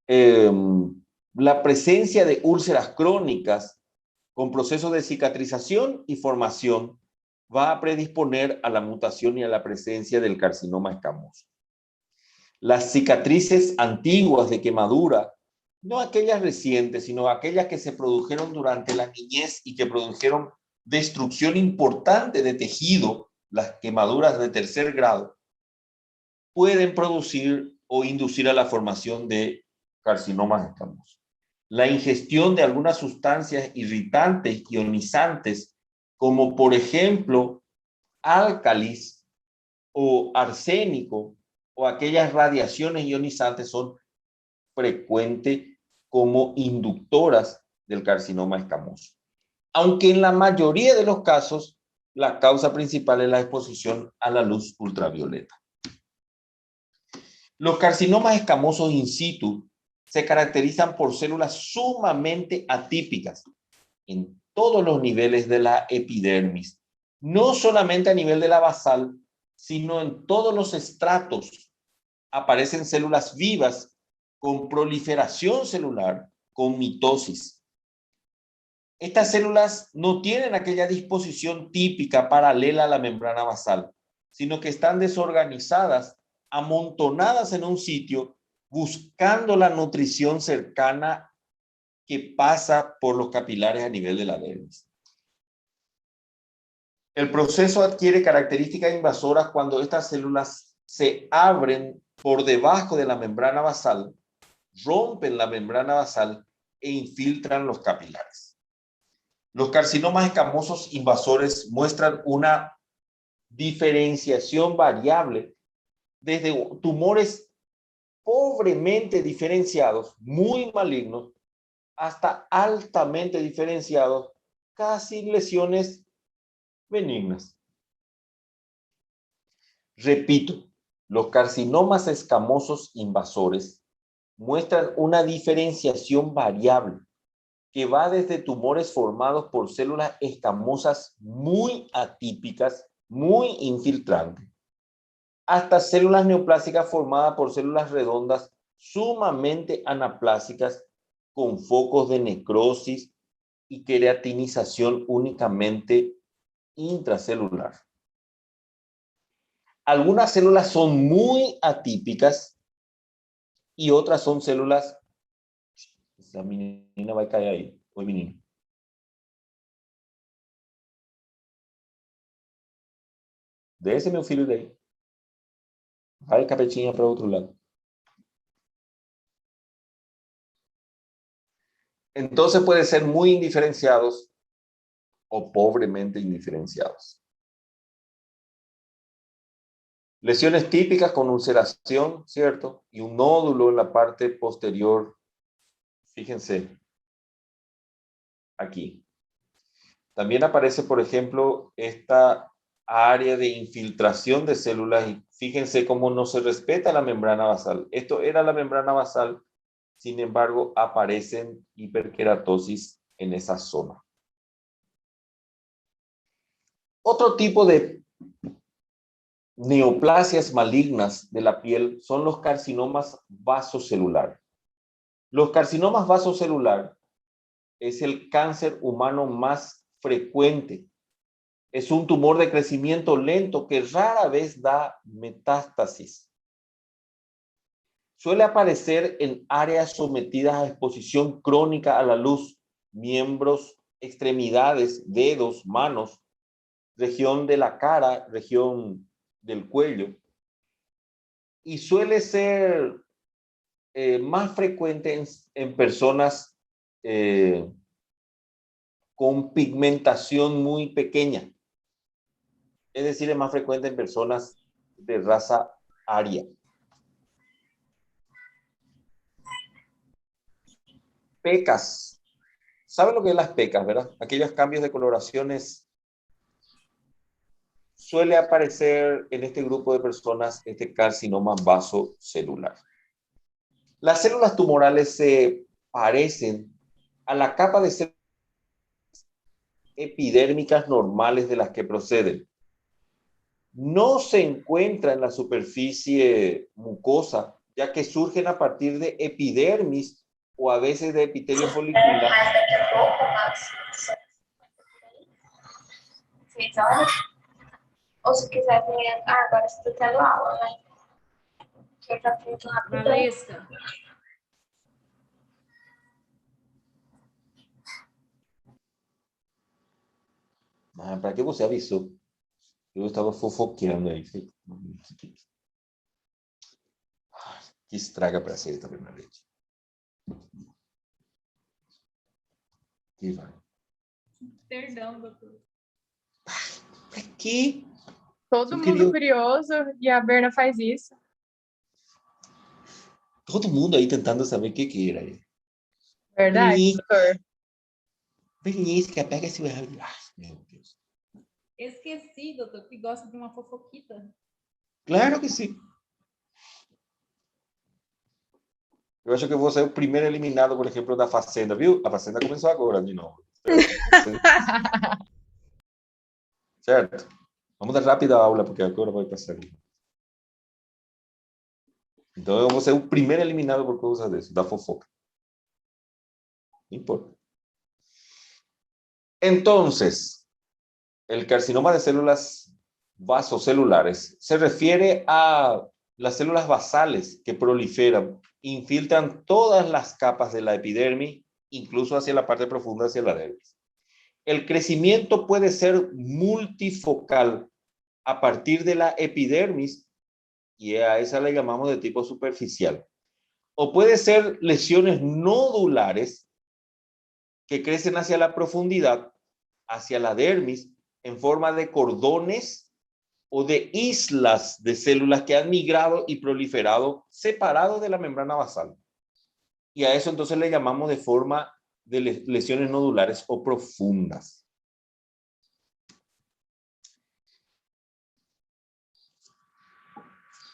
La presencia de úlceras crónicas con procesos de cicatrización y formación va a predisponer a la mutación y a la presencia del carcinoma escamoso. Las cicatrices antiguas de quemadura, no aquellas recientes, sino aquellas que se produjeron durante la niñez y que produjeron destrucción importante de tejido, las quemaduras de tercer grado, pueden producir o inducir a la formación de carcinomas escamosos. La ingestión de algunas sustancias irritantes, ionizantes, como por ejemplo álcalis o arsénico o aquellas radiaciones ionizantes son frecuentes como inductoras del carcinoma escamoso. Aunque en la mayoría de los casos la causa principal es la exposición a la luz ultravioleta. Los carcinomas escamosos in situ se caracterizan por células sumamente atípicas en todos los niveles de la epidermis, no solamente a nivel de la basal, sino en todos los estratos. Aparecen células vivas con proliferación celular, con mitosis. Estas células no tienen aquella disposición típica paralela a la membrana basal, sino que están desorganizadas, amontonadas en un sitio, buscando la nutrición cercana que pasa por los capilares a nivel de la dermis. El proceso adquiere características invasoras cuando estas células se abren por debajo de la membrana basal, rompen la membrana basal e infiltran los capilares. Los carcinomas escamosos invasores muestran una diferenciación variable desde tumores pobremente diferenciados, muy malignos, hasta altamente diferenciados, casi lesiones benignas. Repito, los carcinomas escamosos invasores muestran una diferenciación variable que va desde tumores formados por células escamosas muy atípicas, muy infiltrantes, hasta células neoplásicas formadas por células redondas sumamente anaplásicas con focos de necrosis y queratinización únicamente intracelular. Algunas células son muy atípicas y otras son células... La menina va a caer ahí. Oi, menino. Desce meu filho daí. Vai, capetinha, para o outro lado. Entonces pueden ser muy indiferenciados o pobremente indiferenciados. Lesiones típicas con ulceración, ¿cierto? Y un nódulo en la parte posterior. Fíjense, aquí. También aparece, por ejemplo, esta área de infiltración de células y fíjense cómo no se respeta la membrana basal. Esto era la membrana basal, sin embargo, aparecen hiperkeratosis en esa zona. Otro tipo de neoplasias malignas de la piel son los carcinomas vasocelulares. Los carcinomas vasocelulares es el cáncer humano más frecuente. Es un tumor de crecimiento lento que rara vez da metástasis. Suele aparecer en áreas sometidas a exposición crónica a la luz, miembros, extremidades, dedos, manos, región de la cara, región del cuello. Y suele ser más frecuente en personas con pigmentación muy pequeña. Es decir, es más frecuente en personas de raza aria. Pecas. ¿Saben lo que es las pecas, verdad? Aquellos cambios de coloraciones. Suele aparecer en este grupo de personas este carcinoma vasocelular. Las células tumorales se parecen a la capa de células epidérmicas normales de las que proceden. No se encuentra en la superficie mucosa, ya que surgen a partir de epidermis o a veces de epitelio folicular. Ou se quiser ver, agora estou tendo aula, né? Que eu já fiz rapidão. Valesca. Ah, ¿para qué você avisou? Eu estava fofoqueando aí. Que estraga para ser também na leite. Y va. Perdão, doutor. Aqui. Todo Eu mundo queria- curioso e a Berna faz isso. Todo mundo aí tentando saber o que era. Verdade, Ih. doutor? Benícia, pega esse... Ai, meu Deus. Esqueci, doutor, que gosta de uma fofoquita. Claro que sim. Eu acho que eu vou ser o primeiro eliminado, por exemplo, da Fazenda, viu? A Fazenda começou agora de novo. Certo? Vamos dar rápida aula, porque agora vai passar. Então eu vou ser o primeiro eliminado por causa disso, da fofoca. Não importa. Entonces, el carcinoma de células vasocelulares se refiere a las células basales que proliferan, infiltran todas las capas de la epidermis, incluso hacia la parte profunda, hacia la dermis. El crecimiento puede ser multifocal a partir de la epidermis, y a esa le llamamos de tipo superficial. O puede ser lesiones nodulares que crecen hacia la profundidad, hacia la dermis, en forma de cordones o de islas de células que han migrado y proliferado separados de la membrana basal. Y a eso entonces le llamamos de forma de lesiones nodulares o profundas.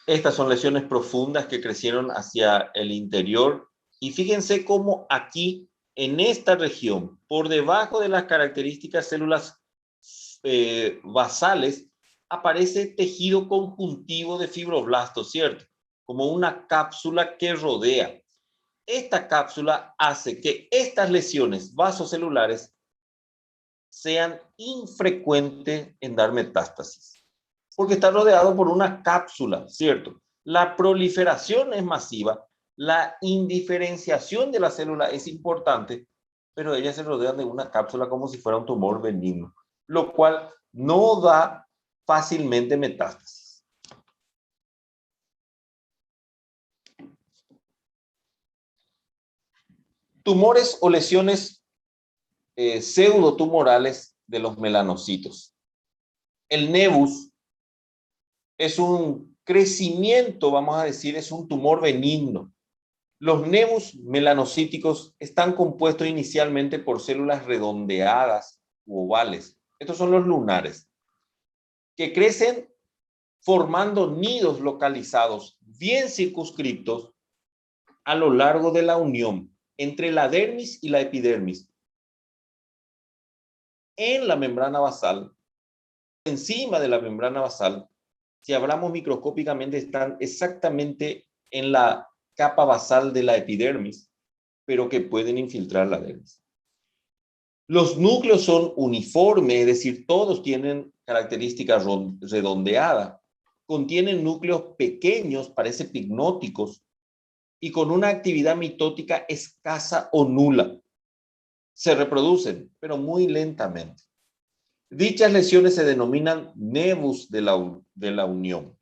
Estas son lesiones profundas que crecieron hacia el interior. Y fíjense cómo aquí, en esta región, por debajo de las características células basales, aparece tejido conjuntivo de fibroblastos, ¿cierto? Como una cápsula que rodea. Esta cápsula hace que estas lesiones vasocelulares sean infrecuentes en dar metástasis, porque está rodeado por una cápsula, ¿cierto? La proliferación es masiva, la indiferenciación de la célula es importante, pero ellas se rodean de una cápsula como si fuera un tumor benigno, lo cual no da fácilmente metástasis. Tumores o lesiones pseudotumorales de los melanocitos. El nevus es un crecimiento, vamos a decir, es un tumor benigno. Los nevus melanocíticos están compuestos inicialmente por células redondeadas u ovales. Estos son los lunares, que crecen formando nidos localizados bien circunscriptos a lo largo de la unión entre la dermis y la epidermis. En la membrana basal, encima de la membrana basal, si hablamos microscópicamente, están exactamente en la capa basal de la epidermis, pero que pueden infiltrar la dermis. Los núcleos son uniformes, es decir, todos tienen características redondeadas. Contienen núcleos pequeños, parece pignóticos, y con una actividad mitótica escasa o nula. Se reproducen, pero muy lentamente. Dichas lesiones se denominan nevus de la unión.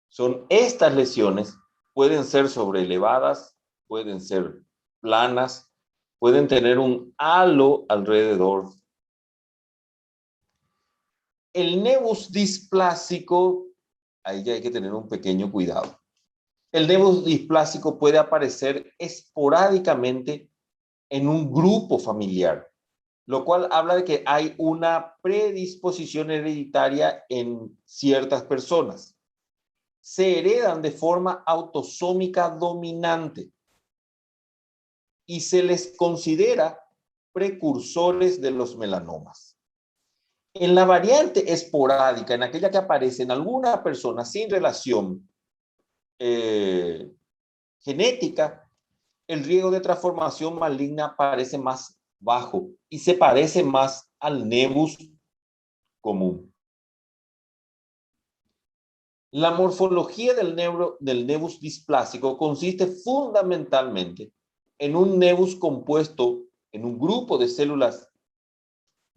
Son estas lesiones, pueden ser sobreelevadas, pueden ser planas, pueden tener un halo alrededor. El nevus displásico, ahí ya hay que tener un pequeño cuidado. El nevus displásico puede aparecer esporádicamente en un grupo familiar, lo cual habla de que hay una predisposición hereditaria en ciertas personas. Se heredan de forma autosómica dominante y se les considera precursores de los melanomas. En la variante esporádica, en aquella que aparece en alguna persona sin relación genética, el riesgo de transformación maligna parece más bajo y se parece más al nevus común. La morfología del nevus displásico consiste fundamentalmente en un nevus compuesto en un grupo de células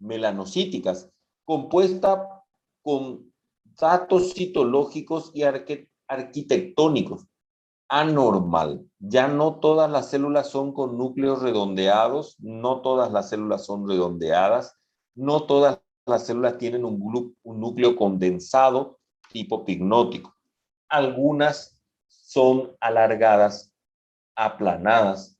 melanocíticas compuesta con datos citológicos y arquitectónicos anormal. Ya no todas las células son con núcleos redondeados, no todas las células son redondeadas, no todas las células tienen un núcleo condensado tipo pignótico. Algunas son alargadas, aplanadas.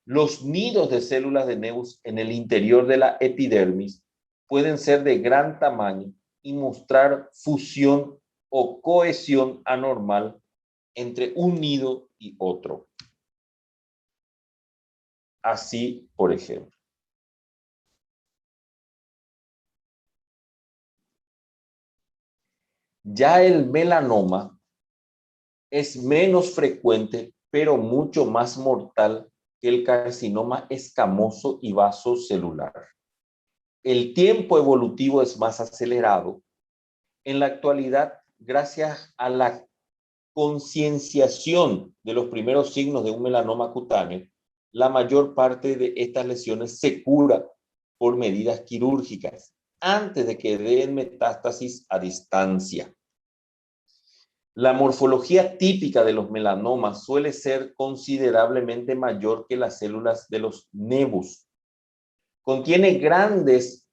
Los nidos de células de Nebus en el interior de la epidermis pueden ser de gran tamaño y mostrar fusión o cohesión anormal entre un nido y otro. Así, por ejemplo. Ya el melanoma es menos frecuente, pero mucho más mortal que el carcinoma escamoso y vasocelular. El tiempo evolutivo es más acelerado. En la actualidad, gracias a la concienciación de los primeros signos de un melanoma cutáneo, la mayor parte de estas lesiones se cura por medidas quirúrgicas antes de que den metástasis a distancia. La morfología típica de los melanomas suele ser considerablemente mayor que las células de los nevus. Contiene grandes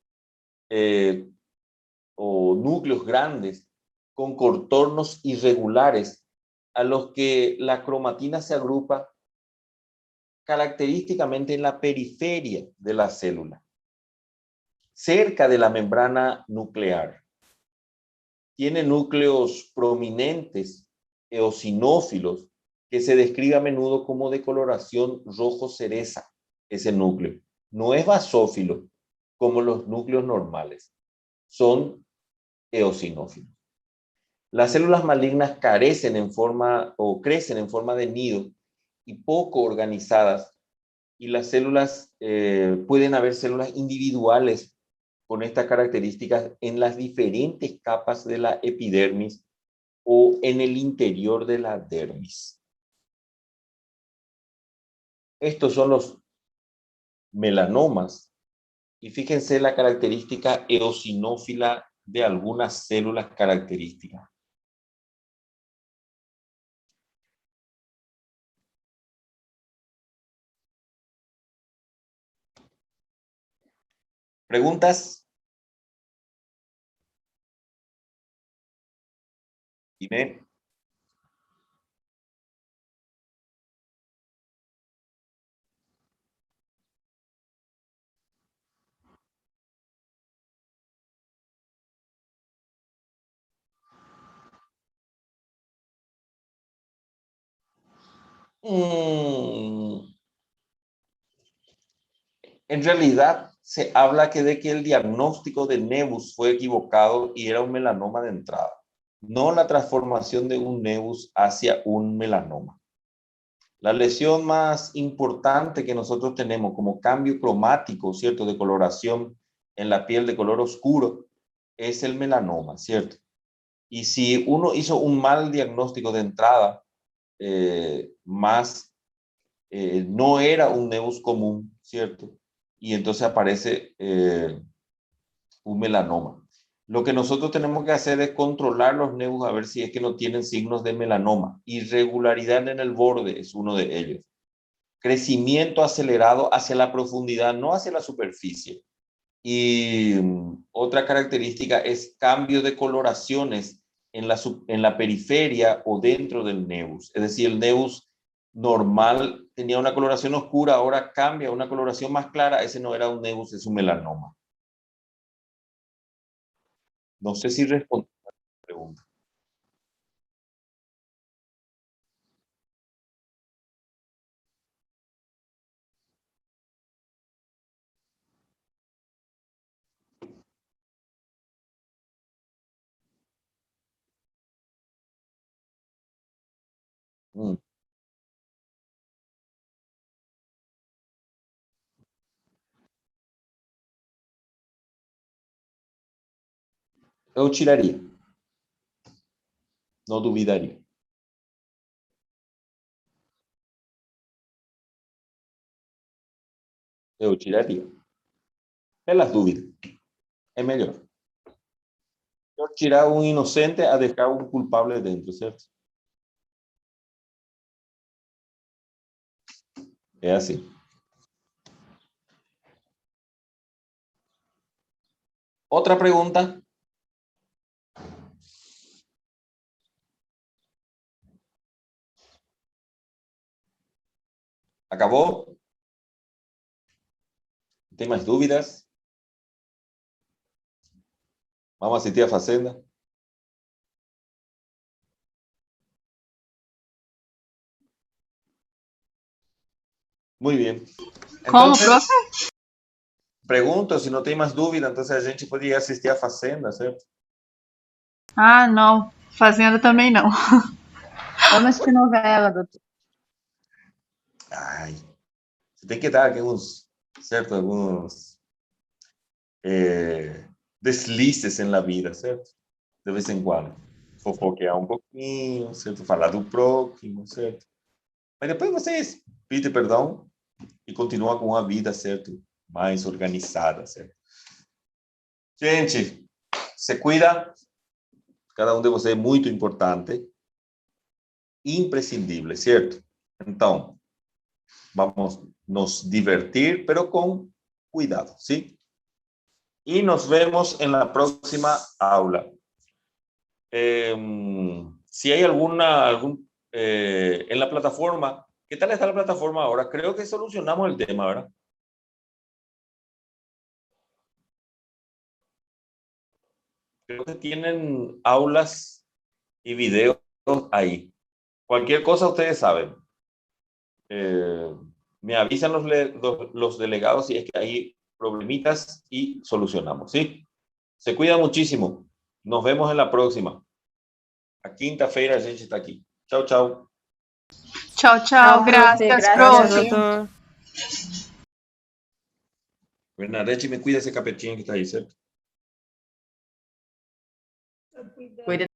o núcleos grandes con contornos irregulares a los que la cromatina se agrupa característicamente en la periferia de la célula, cerca de la membrana nuclear. Tiene núcleos prominentes, eosinófilos, que se describe a menudo como de coloración rojo cereza, ese núcleo. No es basófilo como los núcleos normales, son eosinófilos. Las células malignas carecen en forma o crecen en forma de nido y poco organizadas, y las células, pueden haber células individuales con estas características en las diferentes capas de la epidermis o en el interior de la dermis. Estos son los melanomas, y fíjense la característica eosinófila de algunas células características. ¿Preguntas? Dime. En realidad, se habla de que el diagnóstico de nevus fue equivocado y era un melanoma de entrada, no la transformación de un nevus hacia un melanoma. La lesión más importante que nosotros tenemos como cambio cromático, ¿cierto?, de coloración en la piel de color oscuro, es el melanoma, ¿cierto? Y si uno hizo un mal diagnóstico de entrada, no era un nevus común, ¿cierto? Y entonces aparece un melanoma. Lo que nosotros tenemos que hacer es controlar los nevus a ver si es que no tienen signos de melanoma. Irregularidad en el borde es uno de ellos. Crecimiento acelerado hacia la profundidad, no hacia la superficie. Y otra característica es cambio de coloraciones en la periferia o dentro del nevus. Es decir, el nevus normal tenía una coloración oscura, ahora cambia a una coloración más clara. Ese no era un nevus, es un melanoma. No sé si respondí a la pregunta. Mm. Eu tiraria. No duvidaría. Eu tiraria. Pelas dúvidas. É melhor. Eu tirar um inocente a deixar um culpável dentro, certo? Es así. Otra pregunta. ¿Acabó? ¿Tem mais dúvidas? Vamos a assistir a Fazenda? Muy bien. Como, Entonces, profe? pregunto se não tem mais dúvida, então a gente poderia assistir a Fazenda, certo? Ah, não. Fazenda também não. Vamos assistir novela, doutor. Ai, você tem que dar alguns, certo? Alguns deslices na vida, certo? De vez em quando. Fofoquear um pouquinho, certo? Falar do próximo, certo? Mas depois vocês pedem perdão e continuam com a vida, certo? Mais organizada, certo? Gente, se cuida. Cada um de vocês é muito importante. Imprescindível, certo? Então, vamos nos divertir, pero con cuidado, ¿sí? Y nos vemos en la próxima aula. Si hay en la plataforma, ¿qué tal está la plataforma ahora? Creo que solucionamos el tema, ¿verdad? Creo que tienen aulas y videos ahí. Cualquier cosa ustedes saben. Me avisan los delegados si es que hay problemitas y solucionamos, ¿sí? Se cuida muchísimo. Nos vemos en la próxima. A quinta-feira a gente está aqui. Tchau, tchau. Tchau, tchau. Tchau, profe. Graças, Graças, profe. doutor. Bernadette, me cuida esse capetinho que tá aí, certo? Cuidado. Cuida